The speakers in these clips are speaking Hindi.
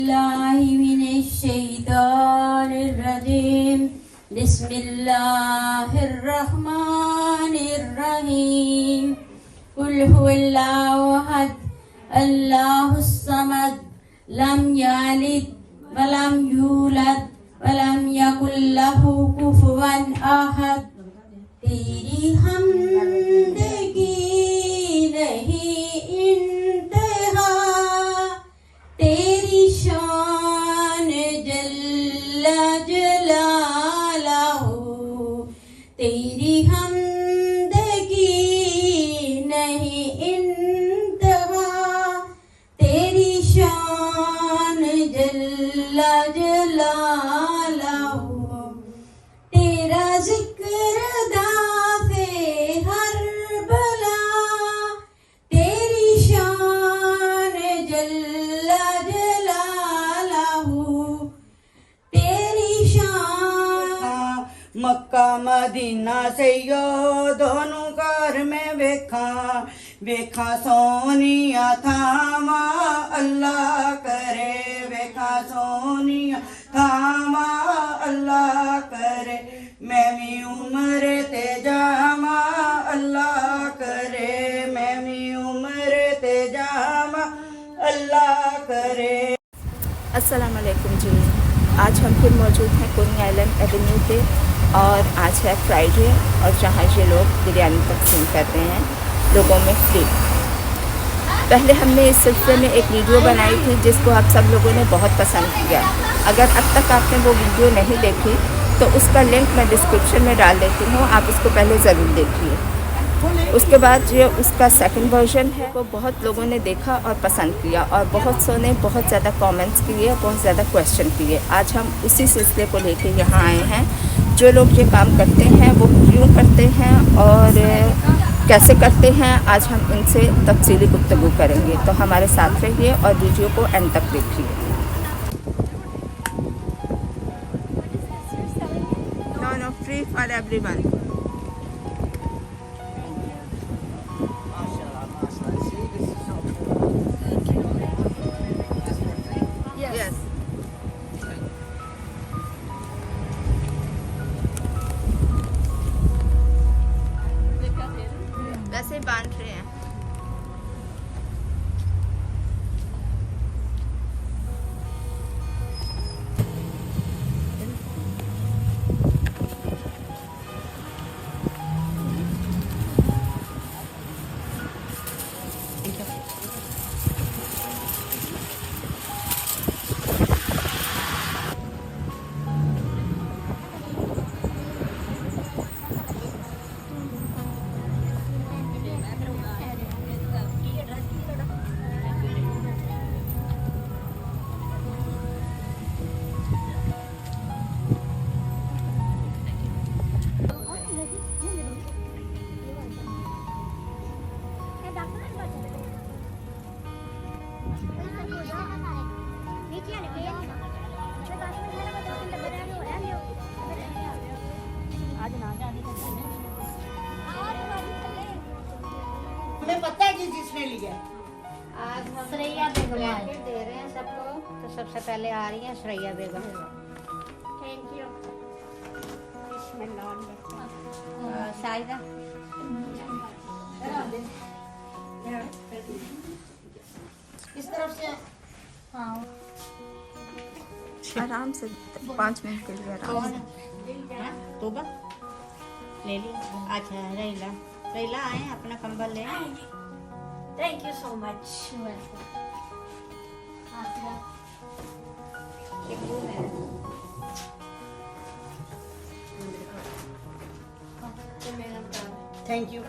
बिस्मिल्लाहिर्रहमानिर्रहीम बिस्मिल्लाहिर्रहमानिर्रहीम कुल हुवल्लाहु अहद अल्लाहुस समद लम यलिद वलम यूलद वलम यकुल लहू कुफुवन अहद। तेरी हमद की नहीं इंतहा, तेरी शान जल्ला जलालहू। तेरी हमद की नहीं इंतहा, तेरी शान जल्ला जलालहू। तेरा जिक्र दाफे हर बला, तेरी शान जल्ला जलालहू। तेरी शान मक्का मदीना से यो दोनों घर में वेखा वेखा सोनिया थामा अल्लाह करे। वेखा सोनिया थामा अल्लाह करे। मैं भी उम्र ते जामा अल्लाह करे। मैं भी उम्र ते जामा अल्लाह करे। अस्सलाम वालेकुम जी। आज हम फिर मौजूद हैं कोनी आइलैंड एवेन्यू पे और आज है फ्राइडे और जहाँ ये लोग बिरयानी तकसीम कर रहे हैं लोगों में फ्री। पहले हमने इस सिलसिले में एक वीडियो बनाई थी जिसको आप सब लोगों ने बहुत पसंद किया। अगर अब तक आपने वो वीडियो नहीं देखी तो उसका लिंक मैं डिस्क्रिप्शन में डाल देती हूँ, आप उसको पहले ज़रूर देखिए। उसके बाद जो उसका सेकंड वर्जन है वो बहुत लोगों ने देखा और पसंद किया और बहुत सौ ने बहुत ज़्यादा कमेंट्स किए, बहुत ज़्यादा क्वेश्चन किए। आज हम उसी सिलसिले को लेके यहाँ आए हैं। जो लोग ये काम करते हैं वो क्यों करते हैं और कैसे करते हैं, आज हम इनसे तफसीली गुफ्तगू करेंगे। तो हमारे साथ रहिए और वीडियो को एंड तक देखिए। No, free for everyone. Yes. वैसे बांध रहे हैं। हमें पता है कि जिसने लिया। आज हम श्रेया बेगम दे रहे हैं सबको। तो सबसे पहले आ रही है श्रेया बेगम। Thank you. शाहिदा इस तरफ से। हाँ आराम से 5 मिनट के लिए आराम से। तोबा ले लिया। अच्छा रैला रैला आए अपना कंबल ले। Thank you so much. Thank you.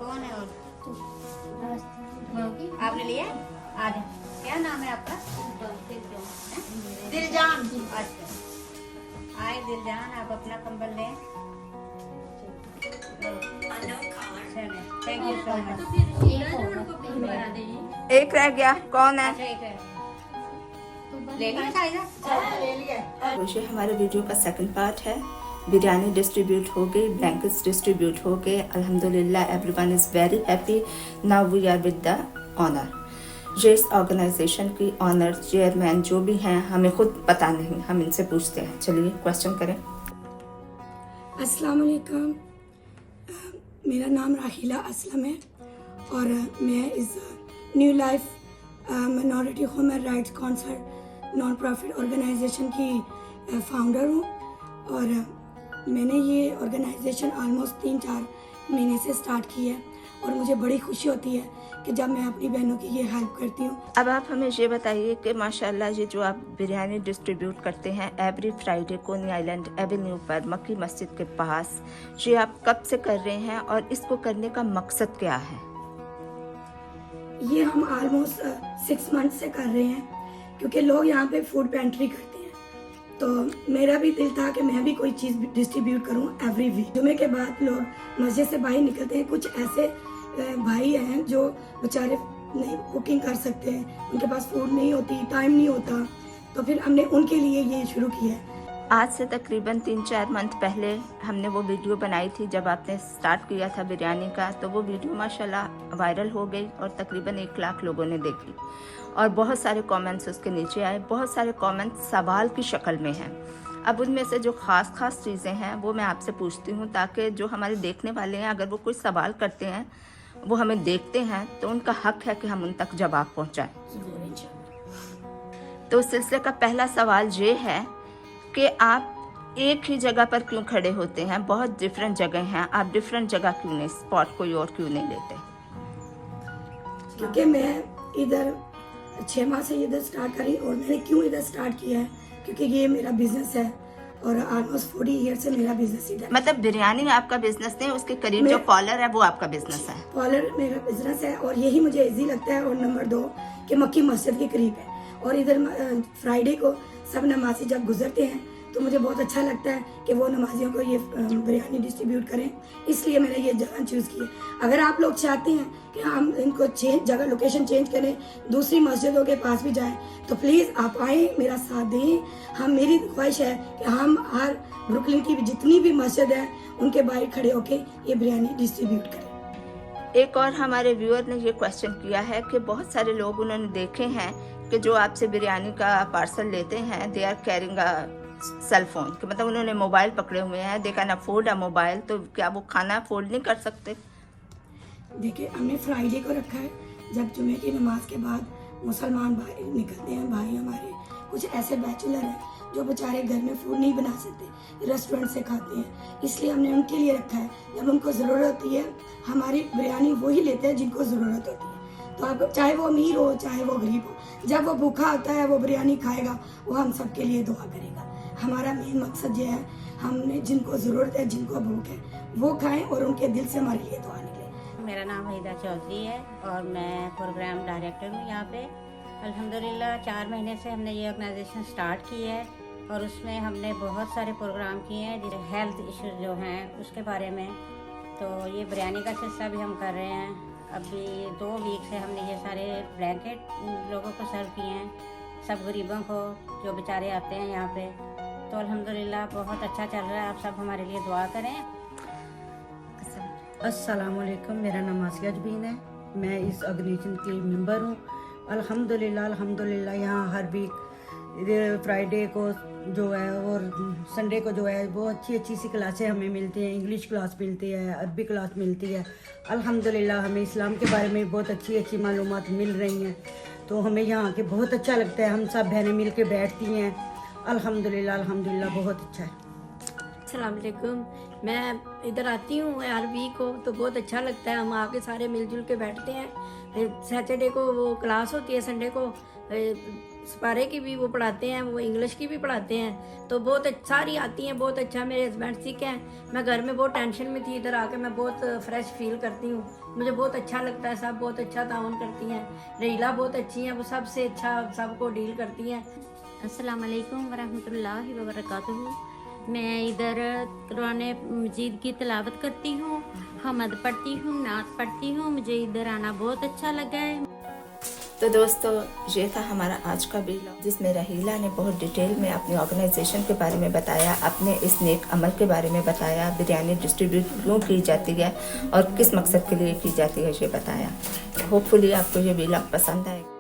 कौन है और आपने लिया? आधे। क्या नाम है आपका? दिलजान। अच्छा आए दिलजान, आप अपना कंबल लें। Thank you so much. एक रह गया, कौन है? अच्छा एक है। ले लिया शाहिदा? ले लिया। ये हमारे वीडियो का सेकंड पार्ट है बिरयानी डिस्ट्रीब्यूट हो गई, ब्लैंकेट्स डिस्ट्रीब्यूट हो गए। अल्हम्दुलिल्लाह everyone is very happy. Now we are with the honour. ये इस ऑर्गेनाइजेशन की ऑनर चेयरमैन जो भी हैं हमें खुद पता नहीं, हम इनसे पूछते हैं। चलिए क्वेश्चन करें। अस्सलाम वालेकुम। मेरा नाम राहिला असलम है और मैं इस new life minority human rights council non profit organisation की फाउंडर हूँ। और मैंने ये ऑर्गेनाइजेशन ऑलमोस्ट 3-4 महीने से स्टार्ट की है और मुझे बड़ी खुशी होती है कि जब मैं अपनी बहनों की ये हेल्प करती हूँ। अब आप हमें ये बताइए कि माशाल्लाह ये जो आप बिरयानी डिस्ट्रीब्यूट करते हैं एवरी फ्राइडे कोनी आइलैंड एवेन्यू पर मक्की मस्जिद के पास, ये आप कब से कर रहे हैं और इसको करने का मकसद क्या है? ये हम ऑलमोस्ट 6 मंथ से कर रहे हैं क्योंकि लोग यहाँ पे फूड पेंट्री करते हैं, तो मेरा भी दिल था कि मैं भी कोई चीज़ डिस्ट्रीब्यूट करूँ एवरी वीक। जुमे के बाद लोग मस्जिद से बाहर निकलते हैं, कुछ ऐसे भाई हैं जो बेचारे नहीं कुकिंग कर सकते हैं, उनके पास फूड नहीं होती, टाइम नहीं होता, तो फिर हमने उनके लिए ये शुरू किया है। आज से तकरीबन 3-4 मंथ पहले हमने वो वीडियो बनाई थी जब आपने स्टार्ट किया था बिरयानी का, तो वो वीडियो माशाल्लाह वायरल हो गई और तकरीबन 1 लाख लोगों ने देखी और बहुत सारे कमेंट्स उसके नीचे आए। बहुत सारे कमेंट्स सवाल की शक्ल में हैं। अब उनमें से जो ख़ास चीज़ें हैं वो मैं आपसे पूछती हूँ ताकि जो हमारे देखने वाले हैं अगर वो कोई सवाल करते हैं, वो हमें देखते हैं, तो उनका हक है कि हम उन तक जवाब पहुँचाएँ। तो इस सिलसिले का पहला सवाल ये है कि आप एक ही जगह पर क्यों खड़े होते हैं? बहुत डिफरेंट जगह हैं, आप डिफरेंट जगह क्यों नहीं, स्पॉट कोई और क्यों नहीं लेते? क्योंकि मैं इधर 6 माह से इधर स्टार्ट करी और मैंने क्यों इधर स्टार्ट किया है क्योंकि ये मेरा बिजनेस है और ऑलमोस्ट 40 ईयर से मेरा बिजनेस इधर। मतलब बिरयानी आपका बिजनेस नहीं, उसके करीब जो कॉलर है वो आपका बिजनेस है? कॉलर मेरा बिजनेस है और यही मुझे इजी लगता है। और नंबर 2 कि मक्की मस्जिद के करीब है और इधर फ्राइडे को सब नमाजी जब गुजरते हैं तो मुझे बहुत अच्छा लगता है कि वो नमाजियों को ये बिरयानी डिस्ट्रीब्यूट करें, इसलिए मैंने ये जगह चूज़ की है। अगर आप लोग चाहते हैं कि हम इनको जगह लोकेशन चेंज करें, दूसरी मस्जिदों के पास भी जाएं, तो प्लीज़ आप आएँ, मेरा साथ दें। मेरी ख्वाहिश है कि हम हर ब्रुकलिन की जितनी भी मस्जिद है उनके बाहर खड़े होके ये बिरयानी डिस्ट्रीब्यूट करें। एक और हमारे व्यूअर ने ये क्वेश्चन किया है कि बहुत सारे लोग उन्होंने देखे हैं कि जो आपसे बिरयानी का पार्सल लेते हैं they are carrying a cell phone, कि मतलब उन्होंने मोबाइल पकड़े हुए हैं, they can afford a mobile, तो क्या वो खाना अफोर्ड नहीं कर सकते? देखिए, हमने फ्राइडे को रखा है जब जुमे की नमाज के बाद मुसलमान भाई निकलते हैं। भाई हमारे कुछ ऐसे बैचलर हैं जो बेचारे घर में फूड नहीं बना सकते, रेस्टोरेंट से खाते हैं, इसलिए हमने उनके लिए रखा है। जब उनको ज़रूरत होती है हमारी बिरयानी वही लेते हैं जिनको ज़रूरत होती है। तो आप चाहे वो अमीर हो चाहे वो गरीब हो, जब वो भूखा होता है वो बिरयानी खाएगा, वो हम सबके लिए दुआ करेगा। हमारा मेन मकसद ये है, हमने जिनको ज़रूरत है, जिनको भूख है, वो खाएं और उनके दिल से हमारे लिए दुआ निकले। मेरा नाम हैदा चौधरी है और मैं प्रोग्राम डायरेक्टर हूँ यहाँ पे। अल्हम्दुलिल्लाह 4 महीने से हमने ये ऑर्गेनाइजेशन स्टार्ट की है और उसमें हमने बहुत सारे प्रोग्राम किए हैं जैसे हेल्थ इश्यूज जो हैं उसके बारे में। तो ये बिरयानी का सिलसिला भी हम कर रहे हैं। अभी 2 वीक से हमने ये सारे ब्लैंकेट लोगों को सर्व किए हैं, सब गरीबों को जो बेचारे आते हैं यहाँ पे। तो अल्हम्दुलिल्लाह बहुत अच्छा चल रहा है। आप सब हमारे लिए दुआ करें। अस्सलाम वालेकुम, मेरा नाम आसिया जबीन है, मैं इस ऑर्गेनाइजेशन की मेंबर हूँ। अल्हम्दुलिल्लाह यहाँ हर वीक फ्राइडे को जो है और संडे को जो है वो अच्छी सी क्लासें हमें मिलती हैं। इंग्लिश क्लास मिलती है, अरबी क्लास मिलती है। अल्हम्दुलिल्लाह हमें इस्लाम के बारे में बहुत अच्छी मालूमात मिल रही हैं, तो हमें यहाँ आके बहुत अच्छा लगता है। हम सब बहनें मिल के बैठती हैं। अल्हम्दुलिल्लाह बहुत अच्छा है। अस्सलाम वालेकुम, मैं इधर आती हूँ हर वीक को, तो बहुत अच्छा लगता है। हम आके सारे मिलजुल के बैठते हैं। सैटरडे को वो क्लास होती है, संडे को सपारे की भी वो पढ़ाते हैं, वो इंग्लिश की भी पढ़ाते हैं, तो बहुत सारी आती हैं। बहुत अच्छा, मेरे हस्बैंड सिक हैं, मैं घर में बहुत टेंशन में थी, इधर आके मैं बहुत फ्रेश फील करती हूँ। मुझे बहुत अच्छा लगता है, सब बहुत अच्छा ताउन करती हैं। रहीला बहुत अच्छी हैं, वो सबसे अच्छा सबको डील करती हैं। अस्सलाम वालेकुम वरहमतुल्लाहि वबरकातुहू। मैं इधर कुरान मजीद की तिलावत करती हूँ, हमद पढ़ती हूँ, नात पढ़ती हूँ। मुझे इधर आना बहुत अच्छा लगा है। तो दोस्तों ये था हमारा आज का वीडियो, जिसमें रहीला ने बहुत डिटेल में अपनी ऑर्गेनाइजेशन के बारे में बताया, अपने इस नेक अमल के बारे में बताया, बिरयानी डिस्ट्रीब्यूट क्यों की जाती है और किस मकसद के लिए की जाती है ये बताया। होपफुली आपको ये वीडियो पसंद आएगा।